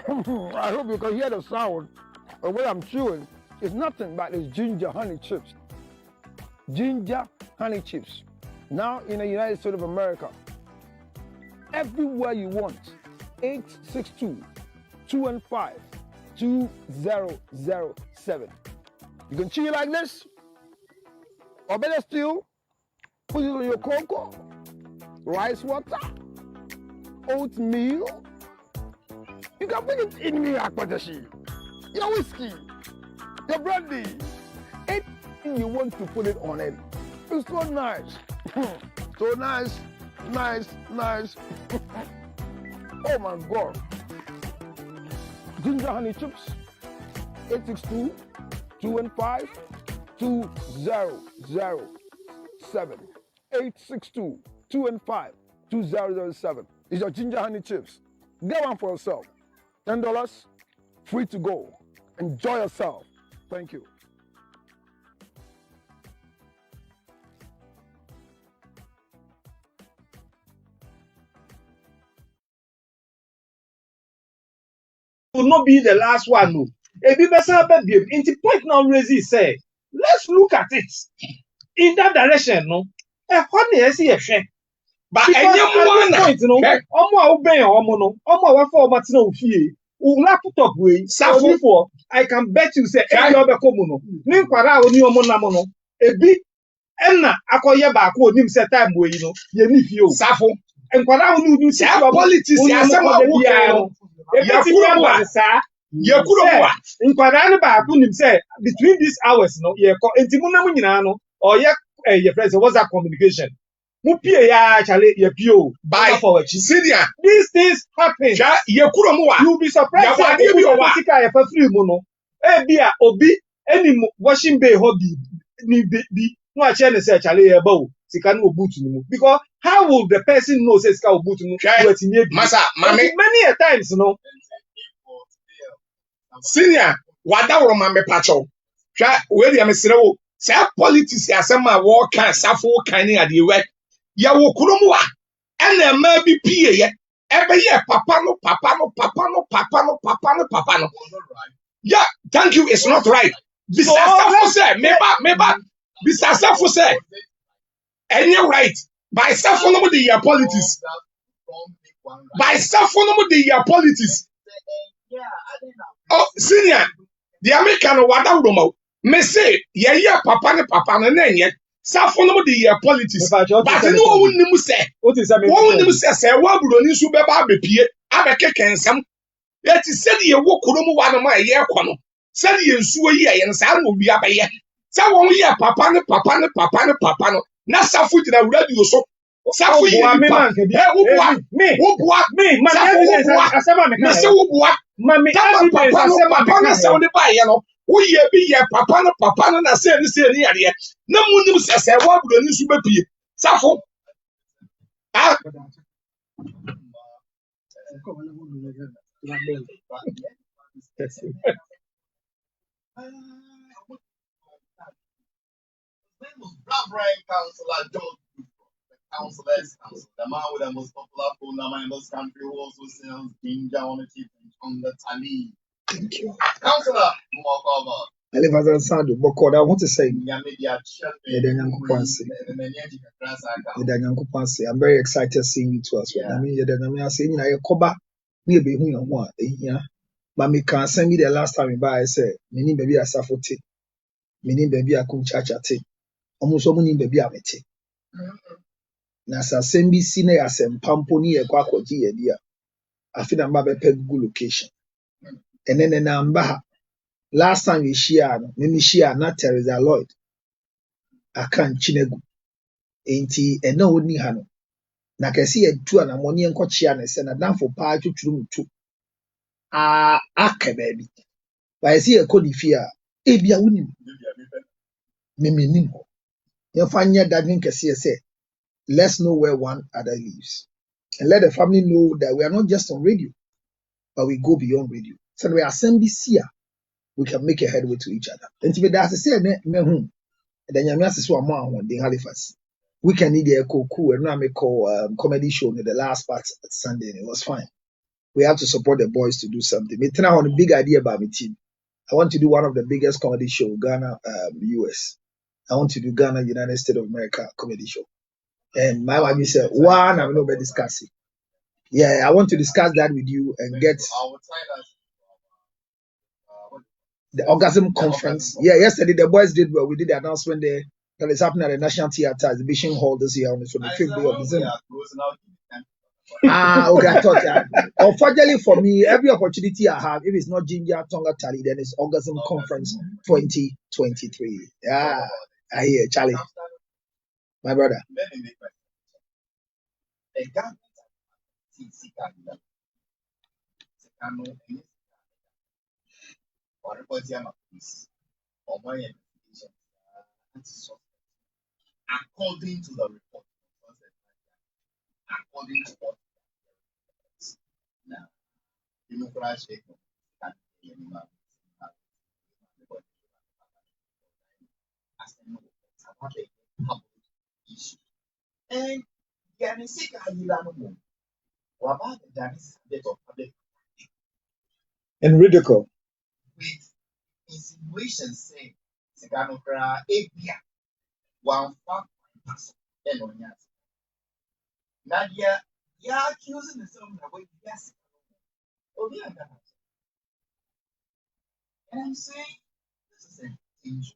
I hope you can hear the sound of what I'm chewing. It's nothing but it's ginger honey chips. Ginger honey chips. Now in the United States of America, everywhere you want, 862-215-2007. You can chew it like this, or better still, put it on your cocoa, rice water, oatmeal. You can put it in your akpatashi, your whiskey, your brandy, anything you want to put it on it. It's so nice. So nice, nice, nice. Oh my God. Ginger honey chips, 862-215-2007. 862-215-2007. It's your ginger honey chips. Get one for yourself. $10, free to go. Enjoy yourself. Thank you. Will not be the last one. No. If you into point now Rezi say, let's look at it in that direction. No, honey, I see a shame. But at this point, no, laptop way. For I can bet you say every other common. Ninkwara oni omonamono. Ebi enna akoye ba ko nim say time way no. Ye ni fie o. Safo. Nkwara oni udu si politics ya sama wo kan. Nkwara ne ba ko nim say between these hours no ye ko entimu na mu nyina no or ye your friends what's that communication. Mupie ya chale ye pio by forward senior these things happen you'll be surprised that people are free mono bia obi any washing bay hobby ni be no a chair say chale ye ba o sika no boot ni mu because how will the person know say sika boot mu masa many a times no senior wadawro mame pacho twa we dey mesere wo say politics asema wo kan safo kan ni ade we ya wo kurumu a ena ma bi pie ye ebe ye papa no yeah thank you it's not right bisasa say meba bisasa for say any right by safo no the your politics by safo no the your politics oh senior the American wadawro me say ye papa no na enye Safo no the politics. But no one nim say. What is that? One nim say wa buroni su be ba bepie abeke kensam. Yet said ye wo kuromu wa no ma ye kono. Said ye nsuo yi ye nsa no wi abaye. Say won ye papa no. Na safo gina radio so. Safo yi me man ke bi. Wo bua. Me. Ma asema me. Me say wo bua. Ma me papa no say won ba ye no. We ye be ye papa no na say ni ade na munim sese wa buroni su bepie safo ah Councillor George, councillors, the man with the most popular phone number in this country who also sells ginger on the chip on the tally. Thank you. Councillor, walk over. I live as a sound, but I want to say, I'm very excited seeing you too as well. I mean, I'm saying, I cover maybe who you want. But me can send me the last time I said, meaning baby I suffer tea, meaning baby I come church at tea, almost so many baby I met tea. Nasa send me senior as a pamponi a quack dear. I feel I'm a good location. And then an amber. Last time we share, me share not Teresa Lloyd. I can't chinegu. Ain't and no ni hano. Na kesi e tu na money enko chia na se na dan for pa twetwuru tu. Aka baby. Ba esi e kodi fia. E bia wonim. Me nim ho. Ye fanya dadin kesi say, let's know where one other lives. And let the family know that we are not just on radio, but we go beyond radio. So we are SMBC. We can make a headway to each other. And to be that, I say, me home. Then you must say, "One in Halifax." We can need a cool and now make comedy show in the last part at Sunday. And it was fine. We have to support the boys to do something. Me tell on a big idea about my team. I want to do one of the biggest comedy show, Ghana, US. I want to do Ghana, United States of America comedy show. And my wife said, one, I'm not discussing. Yeah, I want to discuss that with you and get the Orgasm conference. Yeah, yesterday the boys did well. We did the announcement there that is happening at the National Theatre Exhibition Hall this year on the 25th day of December. Okay, I thought that. Unfortunately for me, every opportunity I have, if it's not Ginger Tonga Tally, then it's Orgasm Conference 2023. Yeah, I hear Charlie, my brother. According to the report, according to what now, and And ridicule. with insinuation saying Ebia 1.5% and on that. Nadia, you're accusing the song that way, yes. And I'm saying, this is a danger.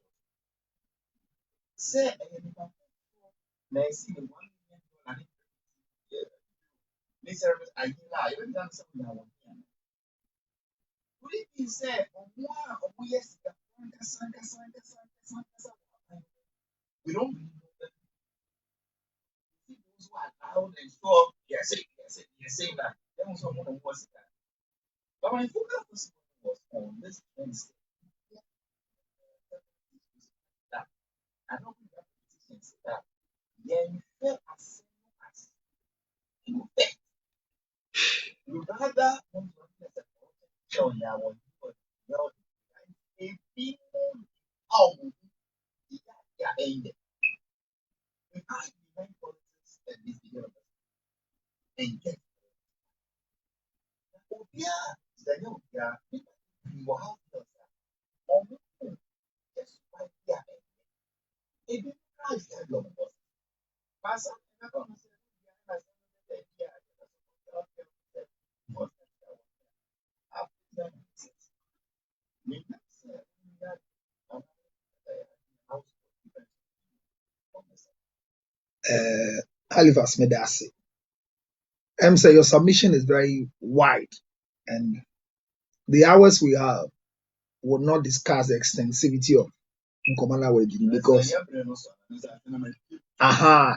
Say, see the $1 million. This service, I even done something I want. Would it be said, yes, we don't believe that those who are loud and so yes, saying that. There was someone who was that. But my focus was on this Wednesday. That I don't think that politicians that you feel as in fact. You rather want to let show now when you know a people ended. We have to make politics and this development and get you will have to just right there. If you guys have your boss, but some people don't say Halifax Medasi. Say your submission is very wide, and the hours we have will not discuss the extensivity of Nkomana wedding because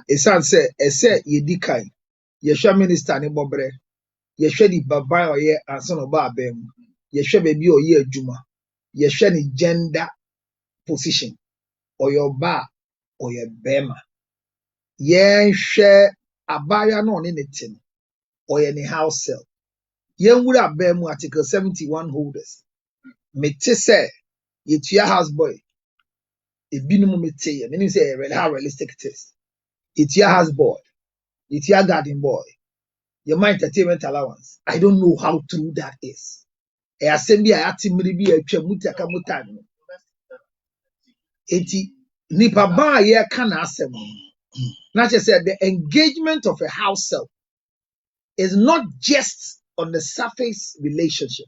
it's said Yedikai, Yeshua Minister Nibobre, Yeshua di Baba or ye and son of Babem, Yeshua baby or ye Juma, Yeshua ni gender position, or your bar or your bema. Yen share abaya no anything or any house sale. Yen would have been article 71 holders. Mete say it's your house boy. If binum mete, meaning say how realistic it is. It's your house boy, it's your garden boy, your my entertainment allowance. I don't know how true that is. A assembly I actively be a chemuta kamutan. Eti nipa ba ye can assembly. Not just said the engagement of a house self is not just on the surface relationship.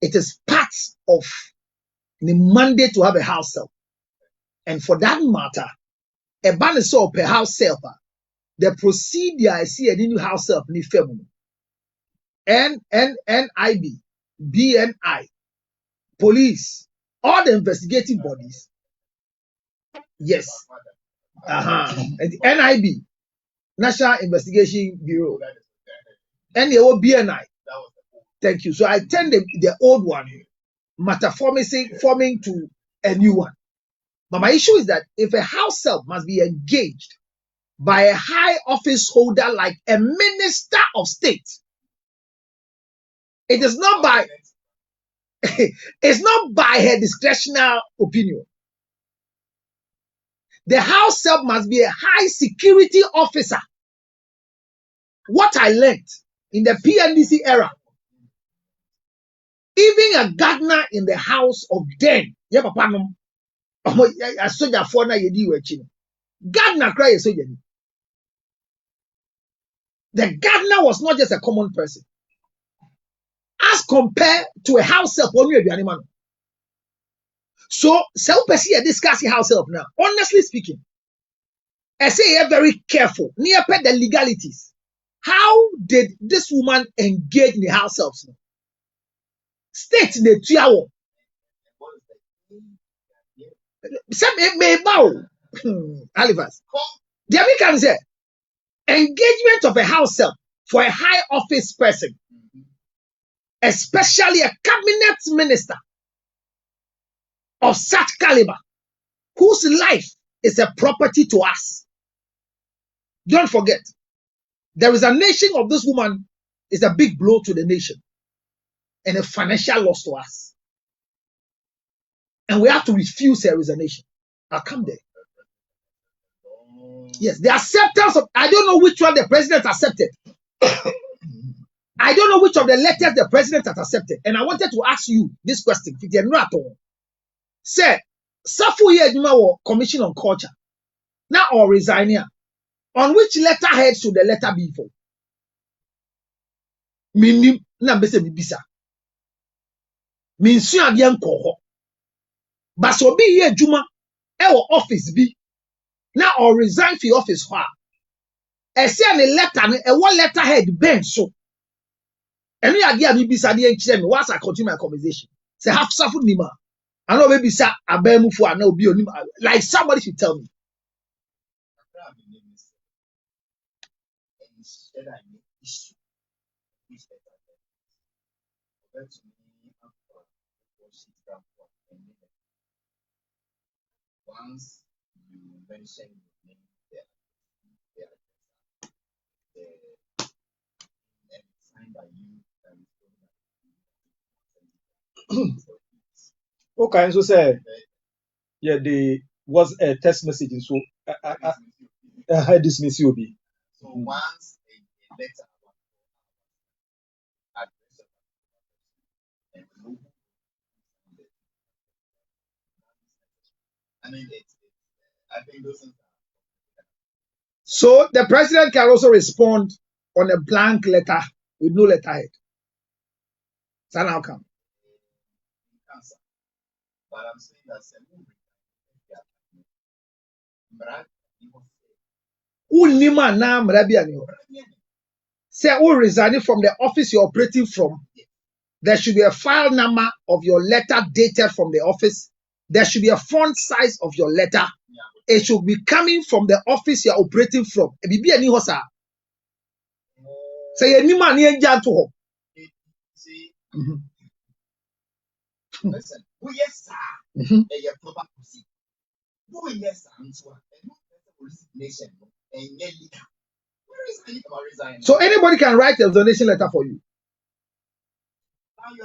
It is part of the mandate to have a house self. And for that matter, a ban is so per house self. The procedure I see a new house self ni femu. NIB, BNI, police, all the investigative bodies. Yes. And the NIB, National Investigation Bureau, and the BNI. Thank you. So I tend the old one, matter forming to a new one. But my issue is that if a house self must be engaged by a high office holder like a minister of state, it is not by it's not by her discretionary opinion. The house self must be a high security officer. What I learned in the PNDC era, Even a gardener in the house of Den, yeah, papa no, a soldier for na yedi wechi. Gardener cry a soldier. The gardener was not just a common person, as compared to a house help. So, some person discuss house help now. Honestly speaking, I say you're very careful. Near pet the legalities. How did this woman engage in the house helps? State in the 2 hour. Some may bow. Alivas. The American say engagement of a house help for a high office person, especially a cabinet minister of such caliber, whose life is a property to us. Don't forget, there is a nation of this woman is a big blow to the nation and a financial loss to us. And we have to refuse her resignation. I'll come there. Yes, the acceptance of, I don't know which one the president accepted. I don't know which of the letters the president has accepted. And I wanted to ask you this question. Say, Safu Yeduma Commission on Culture. Now or resign here. On which letterhead should the letter be for? Minim na mbese bibisa. Minsu adian koho. Baso bi ye juma ewo office bi. Na or resign for office ho. Ese ne letter ne ewo letterhead ben so. Enu adia bibisa de enkyere me once I continue my conversation. Say have Safu nima. I know maybe say abemu for na obi onim like somebody should tell me. Once you mention your name there, and signed by you, Okay, so say, yeah, there was a text message, so I dismiss you. So once a letter address and logo, I mean, I think those things. So the president can also respond on a blank letter with no letterhead. So now come. But I'm saying that Unima na mrabiani. Say who resigning from the office you're operating from. There should be a file number of your letter dated from the office. There should be a font size of your letter. It should be coming from the office you're operating from. Bibi ani hosa. Say any man here to ho. Listen, who yes sir, a proper proceed. Who yes sir, and so resignation and leader. Where is any about resign? So anybody can write a resignation letter for you.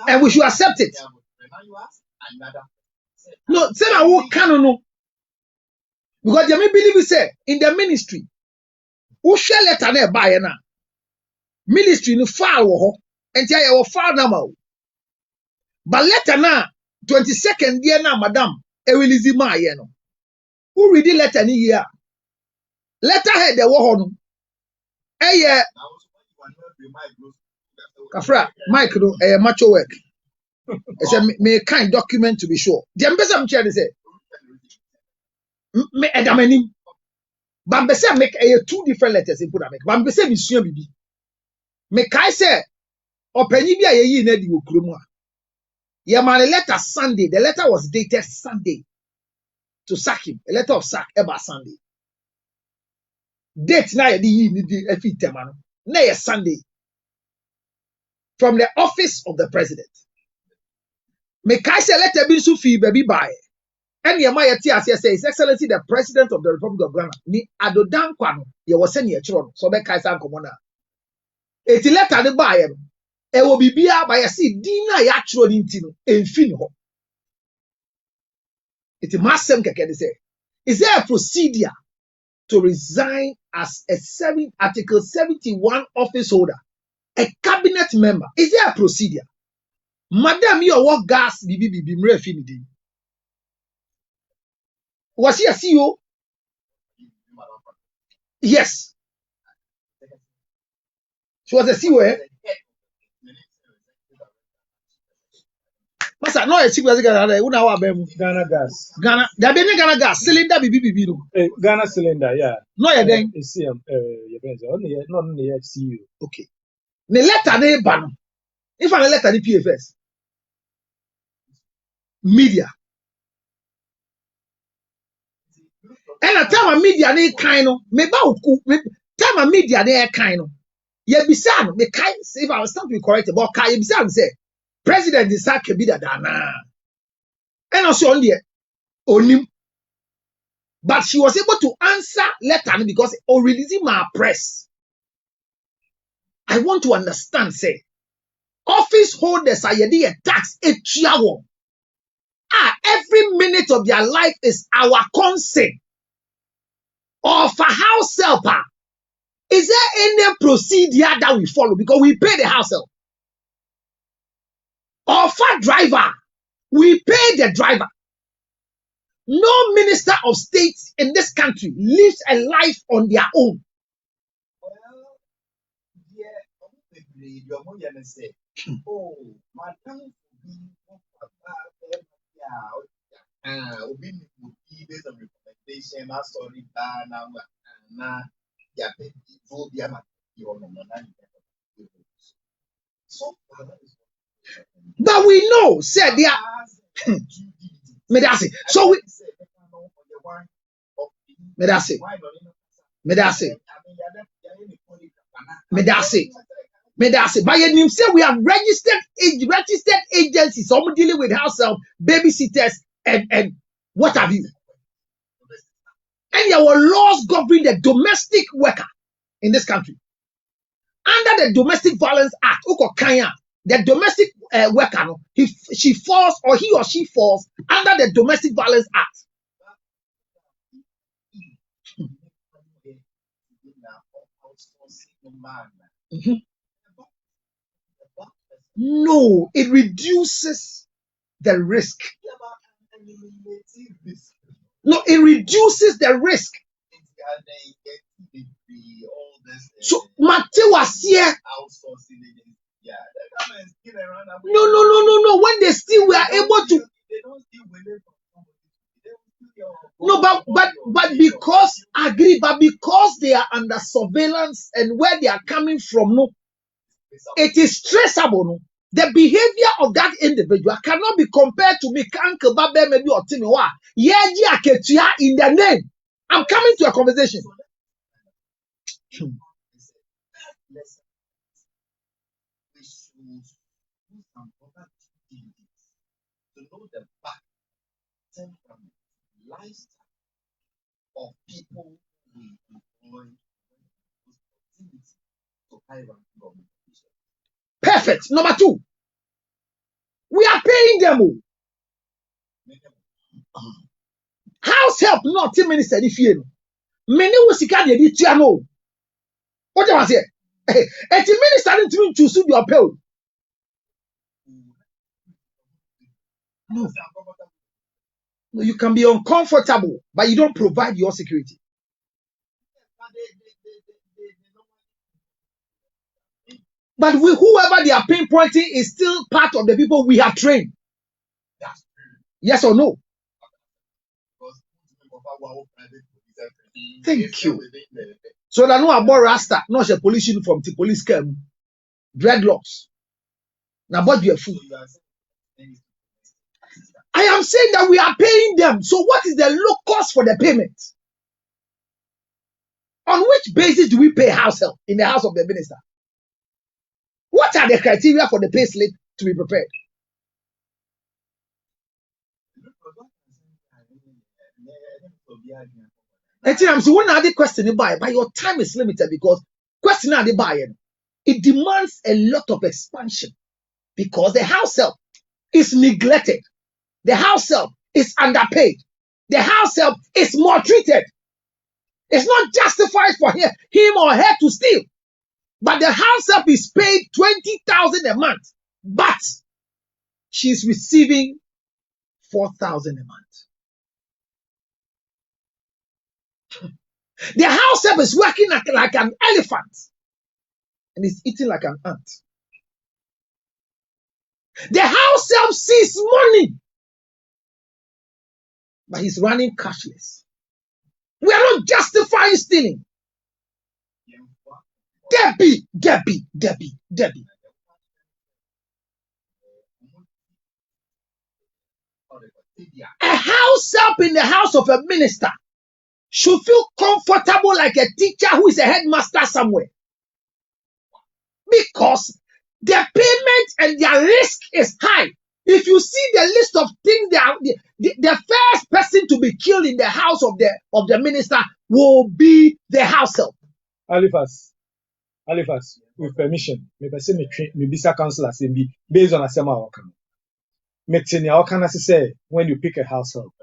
And we should accept it. Now you ask another. No, say I will canon. Because you may believe it say in the ministry, who shall letter ne buy na ministry no file wo and tell you file number. But letter na 22nd year na madam e release ma ye no. Who read the letter ni here? Letterhead the wo no. Kafra, Mike no macho work. It's a me kind document to be sure. The ambassador am chair say me edamani. But ambassador make two different letters in put make. But ambassador be sua bibi. Me kai say opanyi bi ayeyi na di wo kromu a. Ye man letter Sunday. The letter was dated Sunday to sack him. A letter of sack about Sunday. Date na ye di ni di efi tema no. Na ye Sunday. From the office of the president. Me kai say letter bi so fi baby buy. And ye ma ye ti ase say His Excellency the President of the Republic of Ghana ni adodan kwa no ye wo se ne ye chiro no so be kai san komo na. Eti letter de buy no. E wo bibia ba ye see din na ya chiro ni nti no emfi ni ho. Eti masem keke de say is there a procedure to resign as a Article 71 office holder, a cabinet member? Is there a procedure? Madam, you work gas, bibi, mrefinity. Was he a CEO? Yes. She was a CEO, eh? Masa, no, a CEO, Ghana gas. Ghana, there be Ghana gas, cylinder, bibi, no. Ghana cylinder, yeah. No, you then. It's only not only CU. Okay. The letter they ban. If I letter the PFS, media. And a time a media they kind of, me ba uku, time a media they kind of. Ye bisan, me kind, if I was not to be correct about Kai, bisan say, President is a kebida dana. And also on him. But she was able to answer letter because of releasing my press. I want to understand, say, office holders are yedi a tax a chiawo. Every minute of their life is our concern. Or for house helper, is there any procedure that we follow because we pay the house help? Or for driver, we pay the driver. No minister of state in this country lives a life on their own. Oh, madam, based on recommendation, I sorry, now, yeah, so, but we know, said they are. Medasi. So we. Medasi. Medasi. Medasi. Medasi. By your name, say we have registered agencies, some dealing with house help, babysitters, and what have you. And there were laws governing the domestic worker in this country. Under the Domestic Violence Act, the domestic worker, she falls or he or she falls under the Domestic Violence Act. Mm-hmm. No, it reduces the risk. No, it reduces the risk. So, Matthew was here. No. When they still were able to. No, but because agree, but because they are under surveillance and where they are coming from, no, it is traceable. No, the behavior of that individual cannot be compared to me. Maybe or Timiwa. In the name. I'm coming to a conversation. To know the back temperament, lifestyle of people we employ to high ranking government officials. Perfect. Number 2, we are paying them. House help not 10 minutes if you many will see can you know what I was here. 18 minutes starting to choose your pay. No, you can be uncomfortable, but you don't provide your security. But whoever they are pinpointing is still part of the people we have trained. Yes or no? Thank you. So that no about Rasta, not a police uniform, the police came, dreadlocks. Now, what you are fool? I am saying that we are paying them. So, what is the low cost for the payment? On which basis do we pay house help in the house of the minister? What are the criteria for the pay slip to be prepared? I'm saying one other question by, but your time is limited because question are the buyer. It demands a lot of expansion because the house help is neglected. The house help is underpaid. The house help is maltreated. It's not justified for him or her to steal. But the house help is paid 20,000 a month. But she's receiving 4,000 a month. The house help is working like an elephant and is eating like an ant. The house help sees money, but he's running cashless. We are not justifying stealing. Debbie. A house help in the house of a minister should feel comfortable like a teacher who is a headmaster somewhere. Because their payment and their risk is high. If you see the list of things, the first person to be killed in the house of the minister will be the house help. Alifas, with permission, me bisa council as based on asema wakan. Metin ya wakan say when you pick a house help,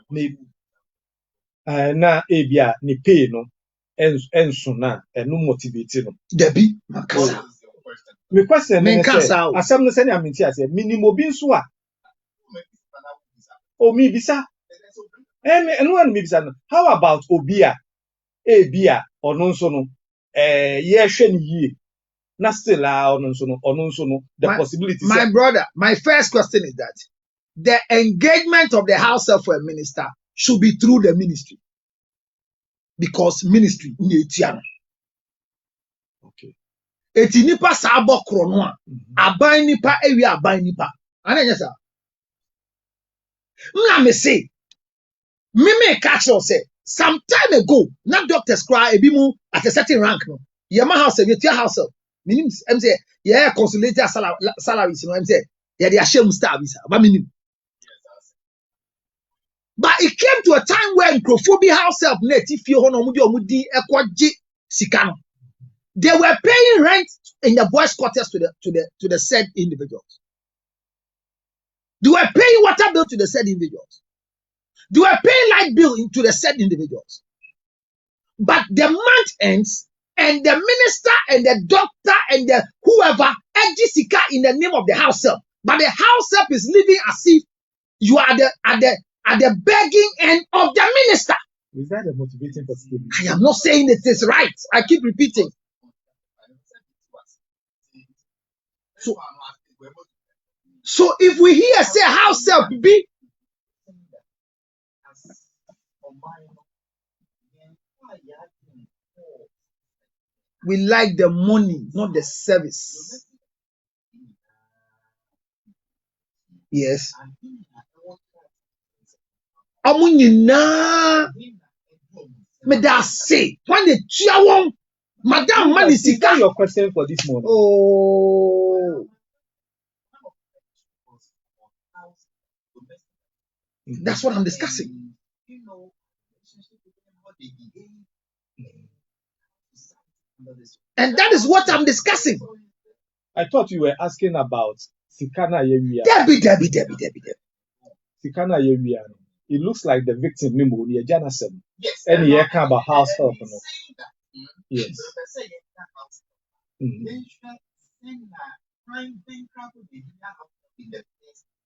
na ebia ni pay no enso na enu motivate no. Debbie, makasa. Me question Men say kasa. asem no say ni aminti ase minimum bi nso a. O mi bisa. Enu an mi bisa no. How about obia? Ebia ono nso no ye hwe ni yie. Na still ono nso no the possibility. My brother, my first question is that the engagement of the house help for a minister should be through the ministry. Because ministry ni etiano. Okay. Eti nipa sa abo krono a aban nipa ewi aban nipa. Ana nya sa. Nna me say me catch you say some time ago na doctors cry ebi mu at a certain rank no. Yema house e tia house. Minim em say yeah consolidated salaries no em say yeah they shame star visa. But minim. But it came to a time where Nkrophobia house help net if you omudi ekwaji sikano. They were paying rent in the boys' quarters to the said individuals. They were paying water bill to the said individuals. They were paying light bill to the said individuals. But the month ends, and the minister and the doctor and the whoever Jessica in the name of the house help. But the house help is living as if you are at the begging end of the minister. Is that a motivating possibility? I am not saying it is right. I keep repeating. So if we hear say house help be we like the money, not the service. Yes. Amunyina me da say when the chiawon madam money Is that sika. your question for this morning? Oh, that's what I'm discussing. And that is what I'm discussing. I thought you were asking about Sikana Yewia. Debbie. Sikana Yewia. It looks like the victim Nimo, the Janasem. And he can about house help. Yes.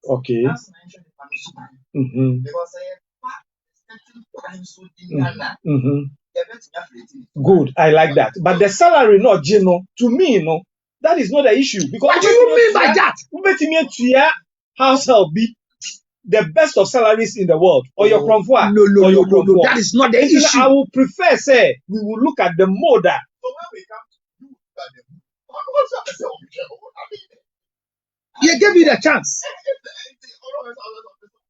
Okay. Good. I like that. But the salary, not Gino, to me, no, that is not the issue. Because What do you mean by that? House help be the best of salaries in the world. Or your comfort. No. That is not the issue. I would prefer, say, we will look at the mother. So when we come to you, what's up? They gave you the chance.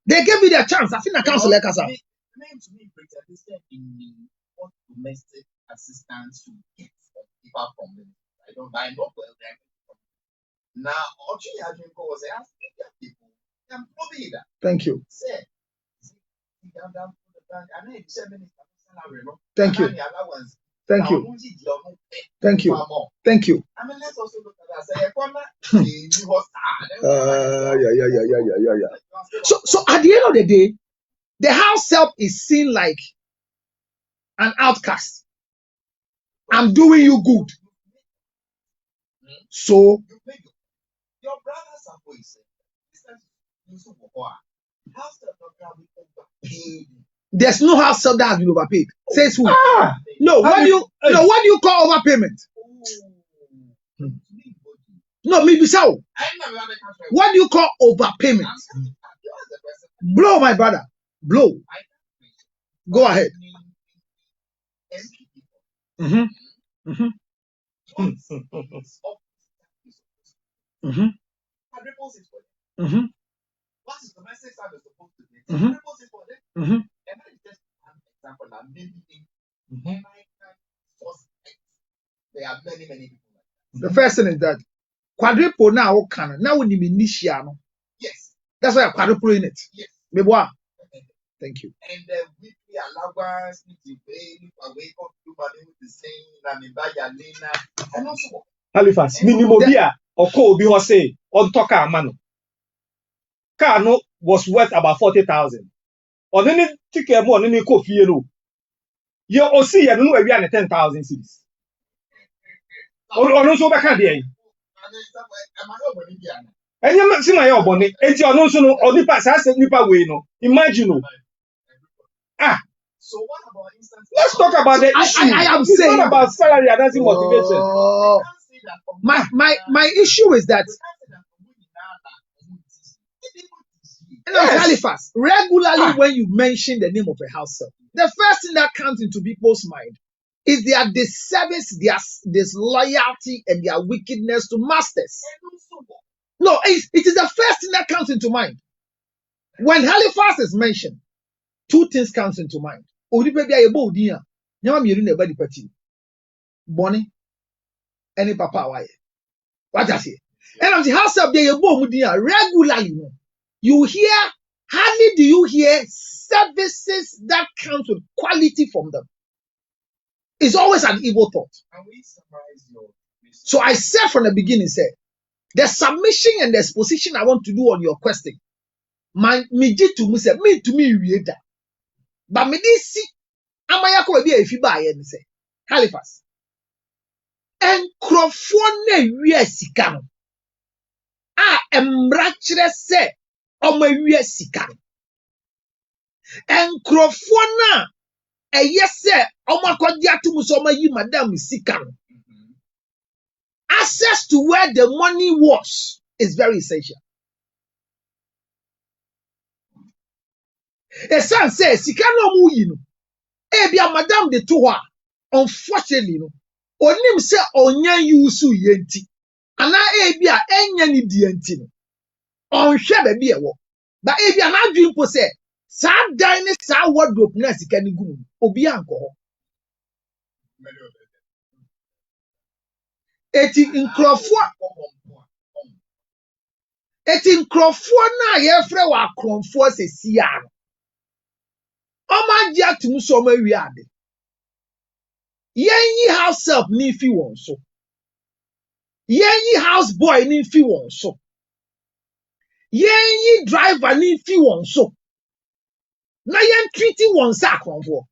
They gave you the chance. I think I counsel like us. To me, in what domestic assistance you get from people from them. I don't buy no well them. Now, actually, I think was asking people. I'm probably that. Thank you. Say, Thank you. Thank you. Thank you. Thank you. I mean, let's also look at that. Yeah. So at the end of the day, the house help is seen like an outcast. I'm doing you good. So your brothers are boys. There's no house help that has been overpaid. Says who? Ah, No, what do you what do you call overpayment? No, maybe so. What do you call overpayment? Blow, my brother. Blow. Go ahead. Mm-hmm. Mm-hmm. Mm-hmm. Mm-hmm. Mm-hmm. Mm-hmm. The first thing is that quadruple now can now when you initial. That's why I'm quadrupling it. Maybe what? Thank you. And the weekly allowance, need to pay, wake up, do money with the same, I mean, buy your lena, and also. Halifax, minimum beer or cold be was say on talker man. Car no was worth about 40,000. On any ticket more on any coffee you. You all see I don't know we are 10,000 cities. Or also back at the end. And you see my own bonnet, and you are also only pass as a nipa way no. Imagine no. Ah. So what about instance? Let's talk about the issue. I am it's saying not about salary and that's motivation. My issue is that Halifax, regularly when you mention the name of a house help, the first thing that comes into people's mind is their disservice, their disloyalty, and their wickedness to masters. No, it is the first thing that comes into mind. When Halifax is mentioned, two things comes into mind. Bonnie, any papa why? What does he? And of the house of the regularly. You hear, hardly do you hear services that comes with quality from them. It's always an evil thought. So I said from the beginning, the submission and the exposition I want to do on your question, me to me read that. But me this see, amayako be if you buy and say Halifax. And crofone sika no. Embrachere se omo sika. And crofona yes sir omo akodi atum so omo yi madam sika no. Access to where the money was is very essential. A son says, "Sika no mu yi no. Ebia madam de to her. Unfortunately, no. Onim se onya yusu yenti. Ana ebia enya ni di enti no. Onhwe ba bi ewo. Ba ebia na adwin po se, sa dan ne sa wardrobe na sika ni gum. Obi anko ho. Eti nkrofo na yefre wa kronfo se sia no. Oma ji atum so ma wi ade. Yen yi house help ni fi won so. Yen yi house boy ni fi won so. Yen yi driver ni fi won so. Na yen treating won sa kronfo.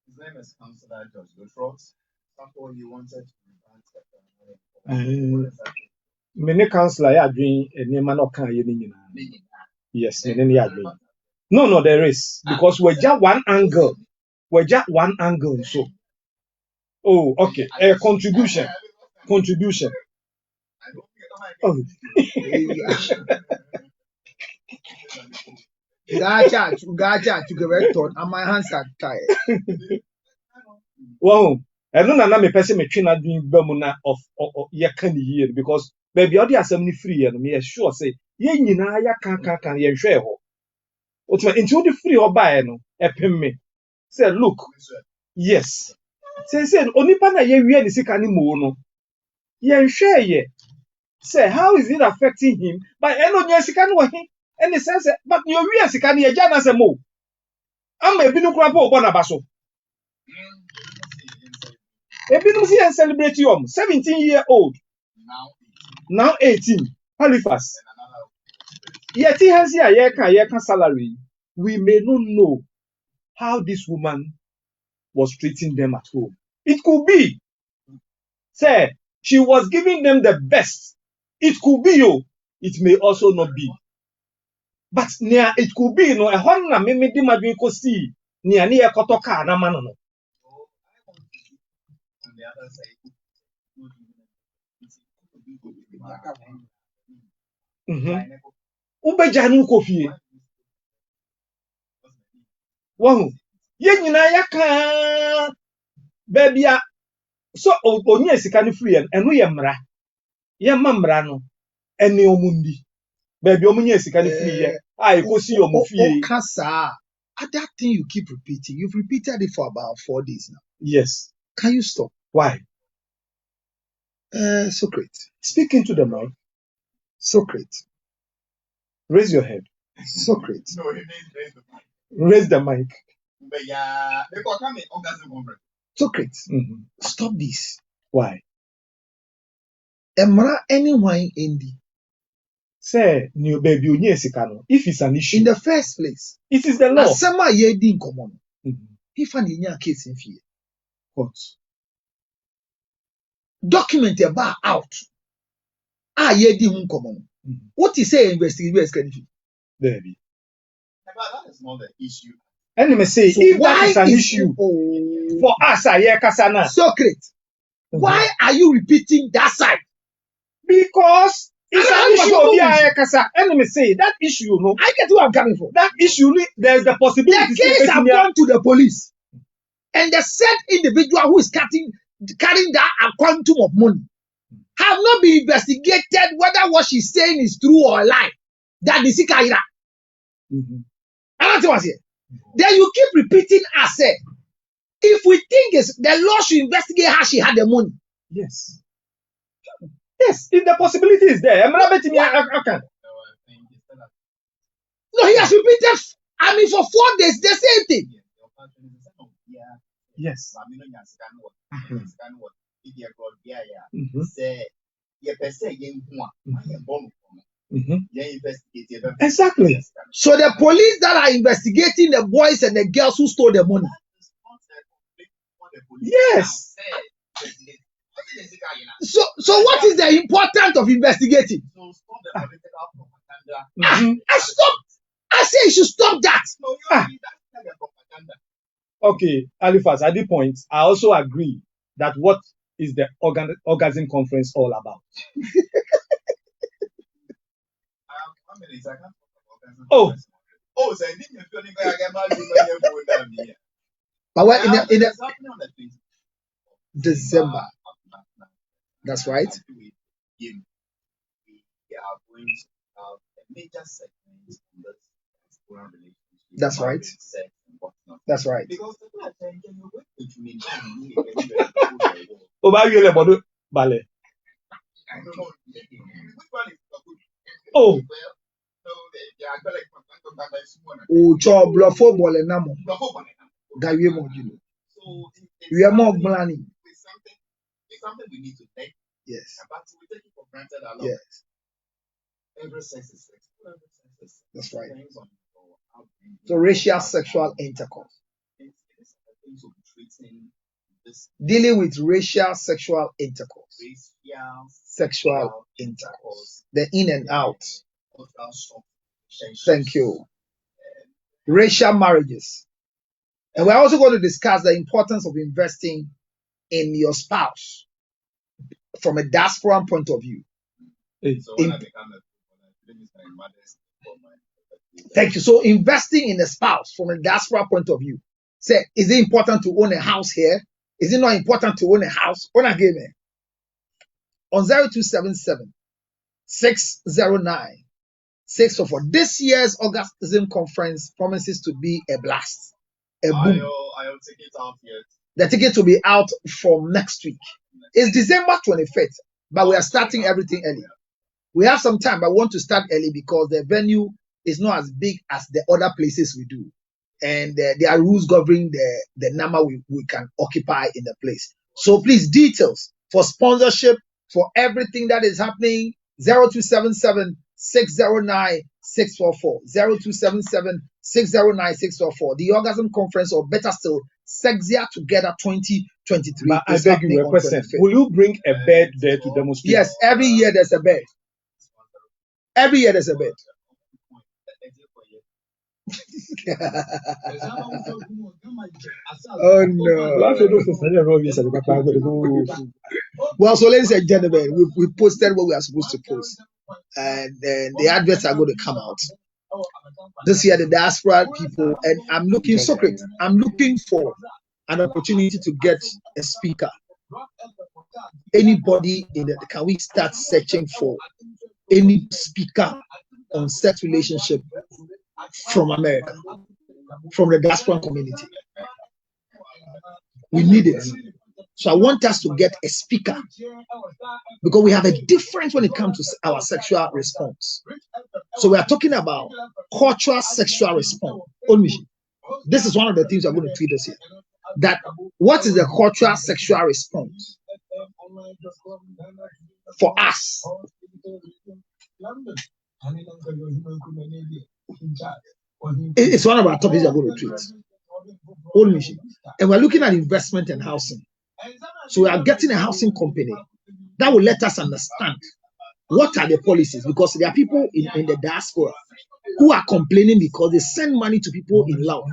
His name is Councillor George Luttrot. Something you wanted to Many councillor are doing a name and not can. Yes, many are doing. No, there is. Because we're just one angle. We're just one angle. So, oh, okay. A contribution. Oh. Gacha to get recorded, and my hands are tired. Wow. I don't know me person me train doing bemuna of ya can year because baby all the assembly free and me sure say ye nyina ya kan ye hwe ho. Ultimate into the free or buy no epem me. Say look. Yes. Say onipa na ye wie ni sika ni mo no. Ye hwe ye. Say how is it affecting him? But eno nye sika no he. And it says but you wie sika ni ye jana say mo. Am e binu kura po obo ba so. Ebinum see and celebrate you 17-year-old. Now 18. Halifax. Yet he has here a salary. We may not know how this woman was treating them at home. It could be. Say, She was giving them the best. It could be you. It may also not be. But near it could be no a honna me di madwin ko see near near kotoka na mano no. On the other side, Ubeja no ko fie. Wahu. Ye nyina yaka baby a so onye sika no free eno ye mra. Ye mamra no ene omundi. Baby omunye sika no free ye. I go see your fie. Kasa. That thing you keep repeating. You've repeated it for about 4 days now. Yes. Can you stop? Why? Socrates. Speak into the mic. Socrates. Raise your head. Socrates. no, he means raise the mic. Raise the mic. But yeah, they call come in orgasm conference. Socrates. Stop this. Why? Emra anyone Indi. Say new baby onye sika no. If it's an issue. In the first place. It is the law. Asema ye di nkomo. If an inya case in fear. What? Document about out. Ye di nkomo. What is say investigate can Baby. That is not the issue. Enemy say So if that is an issue for us kasana. Socrates. Why are you repeating that side? Because it's an issue of kasa. Enemy say that issue no. I get where I'm coming from. That issue there's the possibility. The case have gone to the police. And the said individual who is carrying that quantum of money have not been investigated whether what she's saying is true or a lie. That is Ikaira. And that's here. Then you keep repeating as say, if we think it's the law should investigate how she had the money. Yes. Yes, if the possibility is there. No, I think it's still No, he has repeated, I mean, for 4 days, the same thing. Yes. Exactly. So the police that are investigating the boys and the girls who stole the money. Yes. So what is the importance of investigating? Stop. I say you should stop that. Okay, Alifas, at this point, I also agree that what is the orgasm conference all about? Oh, so I didn't feel like I get married. But what in the December? That's right. We are going to have a major segment on this relationship. That's right. That's right. Because people are saying, Bale. I don't know. Which one is good? Oh. Cho blofo bole namo. Gawe mo jino. We are more planning. It's something we need to take. Yes. But we take it for granted a lot. Yes. Every sex is sex. That's right. So racial sexual intercourse. Dealing with racial sexual intercourse. Sexual intercourse. The in and out. Thank you. Racial marriages. And we're also going to discuss the importance of investing in your spouse from a diaspora point of view. Thank you. So investing in a spouse from a diaspora point of view. Say, is it important to own a house here? Is it not important to own a house? On again, on 0277 609 644. This year's Orgasm conference promises to be a blast. A boom. I'll take it out yet. The ticket will be out from next week. It's December 25th, but we are starting everything early. We have some time, but we want to start early because the venue is not as big as the other places we do. And there are rules governing the number we can occupy in the place. So please, details for sponsorship, for everything that is happening, 0277 609 644. 0277 609 644. The Orgasm Conference, or better still, Sexia Together 2023 But I is beg happening you a on question. 25th. Will you bring a bed there to demonstrate? Yes, every year there's a bed. Every year there's a bed. Oh no. Well, so ladies and gentlemen, we posted what we are supposed to post, and then the adverts are going to come out this year. The diaspora people, and I'm looking for an opportunity to get a speaker. Anybody in the, can we start searching for any speaker on sex relationship from America, from the diaspora community? We need it. So I want us to get a speaker because we have a difference when it comes to our sexual response. So we are talking about cultural sexual response. This is one of the things we're going to tweet this year. That what is the cultural sexual response for us? It's one of our topics we're going to tweet. And we're looking at investment and housing. So we are getting a housing company that will let us understand what are the policies, because there are people in the diaspora who are complaining because they send money to people in Laos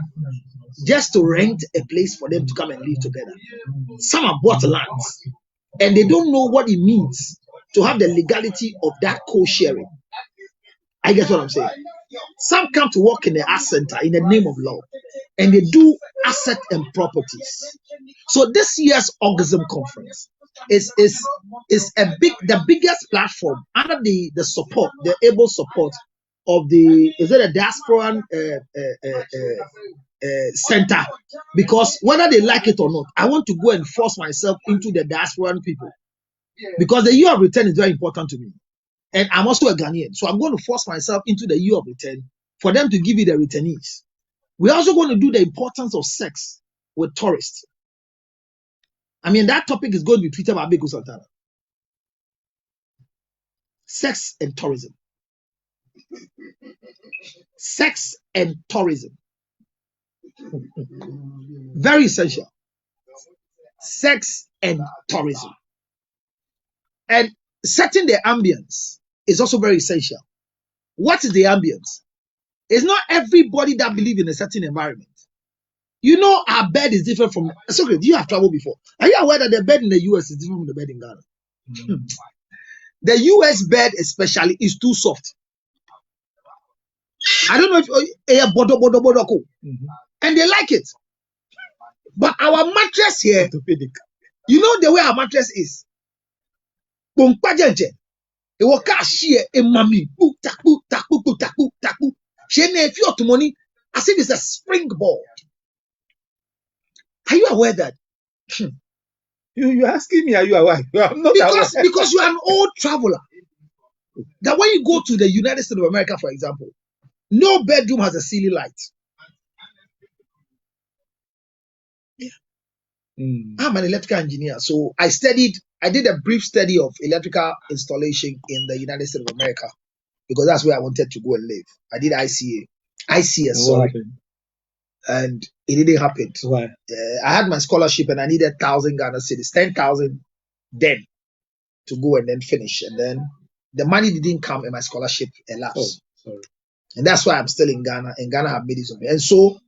just to rent a place for them to come and live together. Some have bought lands and they don't know what it means to have the legality of that co-sharing. I guess what I'm saying. Some come to work in the art center in the name of law, and they do asset and properties. So this year's Orgasm conference is the biggest platform under the support, the able support of the diaspora center, because whether they like it or not, I want to go and force myself into the diaspora people, because the year of return is very important to me. And I'm also a Ghanaian, so I'm going to force myself into the year of return for them to give me the returnees. We're also going to do the importance of sex with tourists. I mean, that topic is going to be tweeted by Abeku Santana. Sex and tourism. Sex and tourism. Very essential. Sex and tourism. And setting the ambience is also very essential. What is the ambience? It's not everybody that believes in a certain environment. You know, our bed is different from. It's okay. You have traveled before. Are you aware that the bed in the US is different from the bed in Ghana? The US bed, especially, is too soft. I don't know if and they like it. But our mattress here, you know the way our mattress is. It will cash here a mummy. She may feel to money as if it's a springboard. Are you aware that? You're asking me, are you aware? I'm not because you are an old traveler. That when you go to the United States of America, for example, no bedroom has a ceiling light. Yeah. I'm an electrical engineer, so I did a brief study of electrical installation in the United States of America because that's where I wanted to go and live. I did ICS, sorry. And it didn't happen. Why? I had my scholarship and I needed 1,000 Ghana cedis, 10,000 then to go and then finish. And then the money didn't come and my scholarship elapsed. Oh, sorry. And that's why I'm still in Ghana, and Ghana have made it of me. And so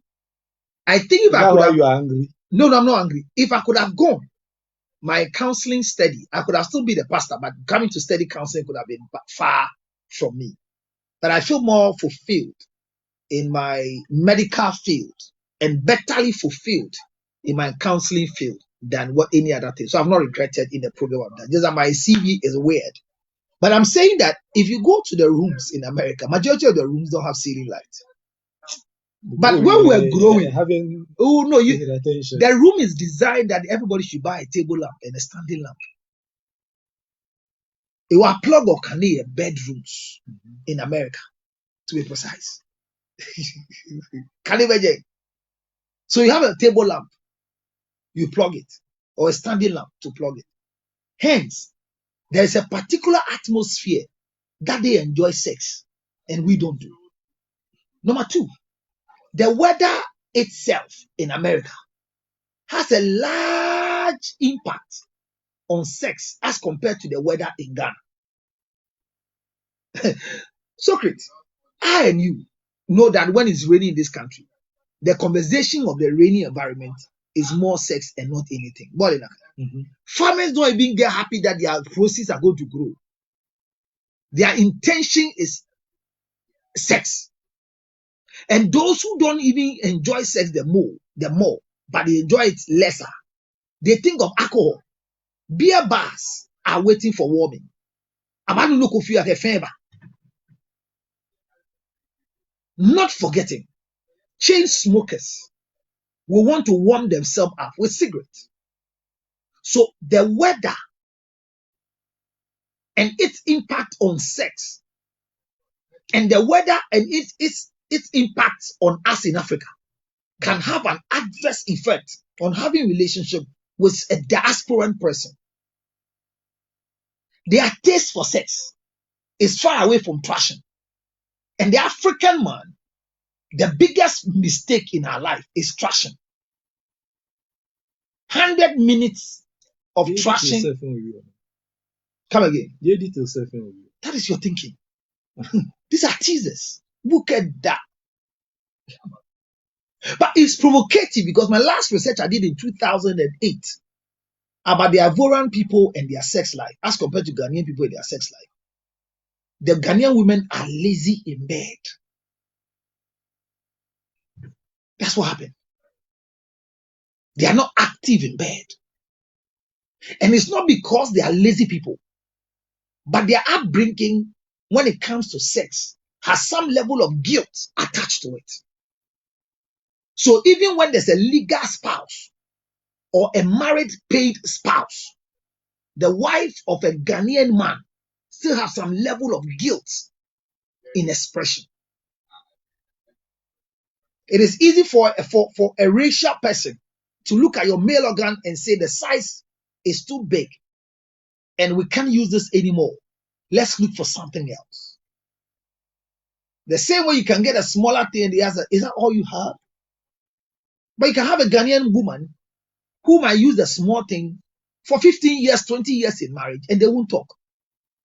I think if I could have, you are angry. No, I'm not angry. If I could have gone my counseling study, I could have still been a pastor, but coming to study counseling could have been far from me. But I feel more fulfilled in my medical field and betterly fulfilled in my counseling field than what any other thing. So I've not regretted in the program I've done. Just that my CV is weird. But I'm saying that if you go to the rooms in America, majority of the rooms don't have ceiling lights. But when we're growing, the room is designed that everybody should buy a table lamp and a standing lamp. It will plug or can bedrooms in America, to be precise. Can you imagine? So you have a table lamp, you plug it, or a standing lamp to plug it. Hence, there is a particular atmosphere that they enjoy sex, and we don't do. Number two, the weather itself in America has a large impact on sex as compared to the weather in Ghana. Socrates, I and you know that when it's raining in this country, the conversation of the rainy environment is more sex and not anything. Farmers don't even get happy that their proceeds are going to grow. Their intention is sex. And those who don't even enjoy sex the more, but they enjoy it lesser, they think of alcohol. Beer bars are waiting for warming. Not forgetting, chain smokers will want to warm themselves up with cigarettes. So the weather and its impact on sex, and the weather and its impact on us in Africa can have an adverse effect on having relationship with a diasporan person. Their taste for sex is far away from trashing. And the African man, the biggest mistake in our life is trashing. 100 minutes of trashing. Come again. That is your thinking. These are teasers. Look at that. But it's provocative because my last research I did in 2008 about the Ivorian people and their sex life as compared to Ghanaian people and their sex life. The Ghanaian women are lazy in bed. That's what happened. They are not active in bed. And it's not because they are lazy people, but their upbringing when it comes to sex has some level of guilt attached to it. So even when there's a legal spouse or a married paid spouse, the wife of a Ghanaian man still has some level of guilt in expression. It is easy for a racial person to look at your male organ and say the size is too big and we can't use this anymore. Let's look for something else. The same way you can get a smaller thing and the answer, is that all you have? But you can have a Ghanaian woman who might use the small thing for 15 years, 20 years in marriage, and they won't talk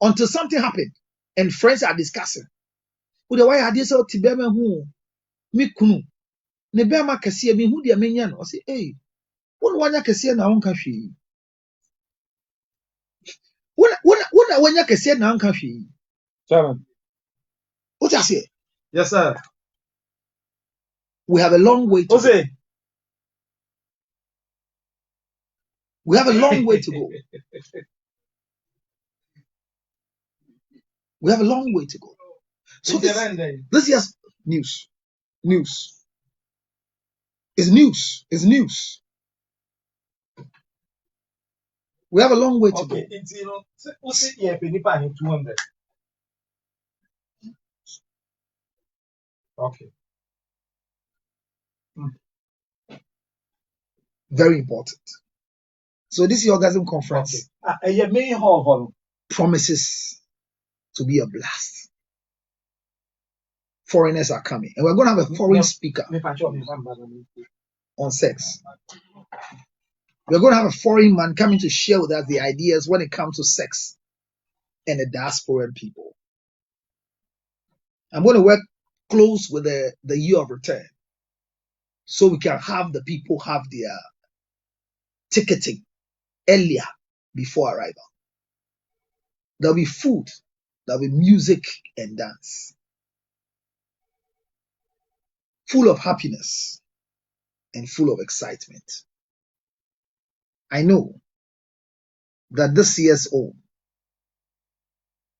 until something happened and friends are discussing. Why are they so tibema who me kunu? Nebema kasiye mi hu dia menya no. Say, hey, when wanya kasiye na wonka hwi. When wanya kasiye na wonka hwi. Chairman. What I say? Yes, sir. We have a long way to go. We have a long way to go. We have a long way to go. So this year's news. It's news. It's news. We have a long way to go. Okay. Very important. So this Orgasm conference promises to be a blast. Foreigners are coming, and we're going to have a foreign speaker on sex. We're going to have a foreign man coming to share with us the ideas when it comes to sex and the diasporan people. I'm going to work close with the year of return so we can have the people have their ticketing earlier before arrival. There'll be food, there'll be music and dance, full of happiness and full of excitement. I know that this year's own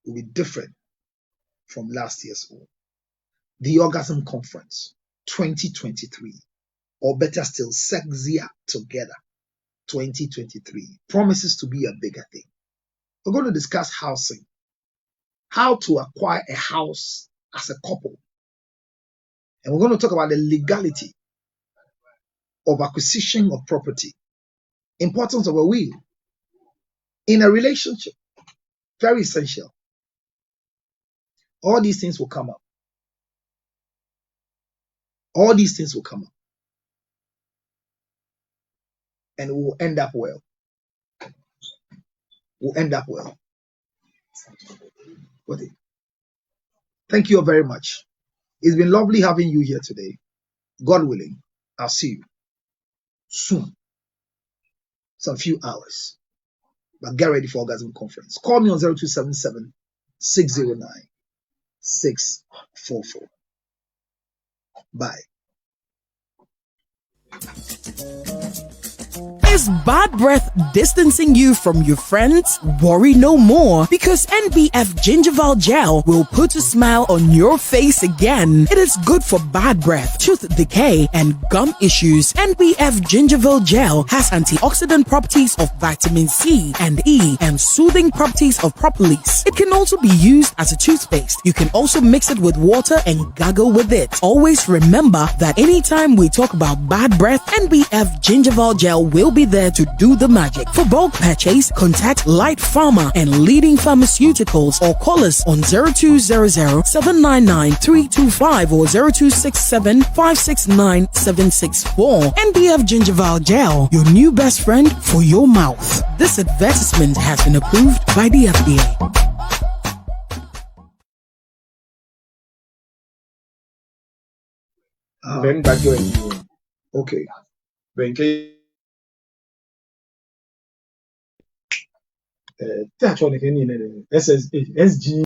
will be different from last year's own. The Orgasm Conference 2023, or better still, Sexier Together 2023, promises to be a bigger thing. We're going to discuss housing, how to acquire a house as a couple. And we're going to talk about the legality of acquisition of property, importance of a will in a relationship, very essential. All these things will come up. All these things will come up. and we'll end up well. We'll end up well. Okay. Thank you very much. It's been lovely having you here today. God willing, I'll see you soon. Some few hours. But get ready for Orgasm Conference. Call me on 0277 609 644. Bye. Is bad breath distancing you from your friends? Worry no more, because NBF Gingival Gel will put a smile on your face again. It is good for bad breath, tooth decay, and gum issues. NBF Gingival Gel has antioxidant properties of vitamin C and E and soothing properties of propolis. It can also be used as a toothpaste. You can also mix it with water and gargle with it. Always remember that anytime we talk about bad breath, NBF Gingival Gel will be there to do the magic. For bulk purchase, contact Light Pharma and leading pharmaceuticals or call us on 0200-799-325 or 0267-569-764. NBF Gingival Gel, your new best friend for your mouth. This advertisement has been approved by the FDA. Ben back you. Okay. Ben that's what SG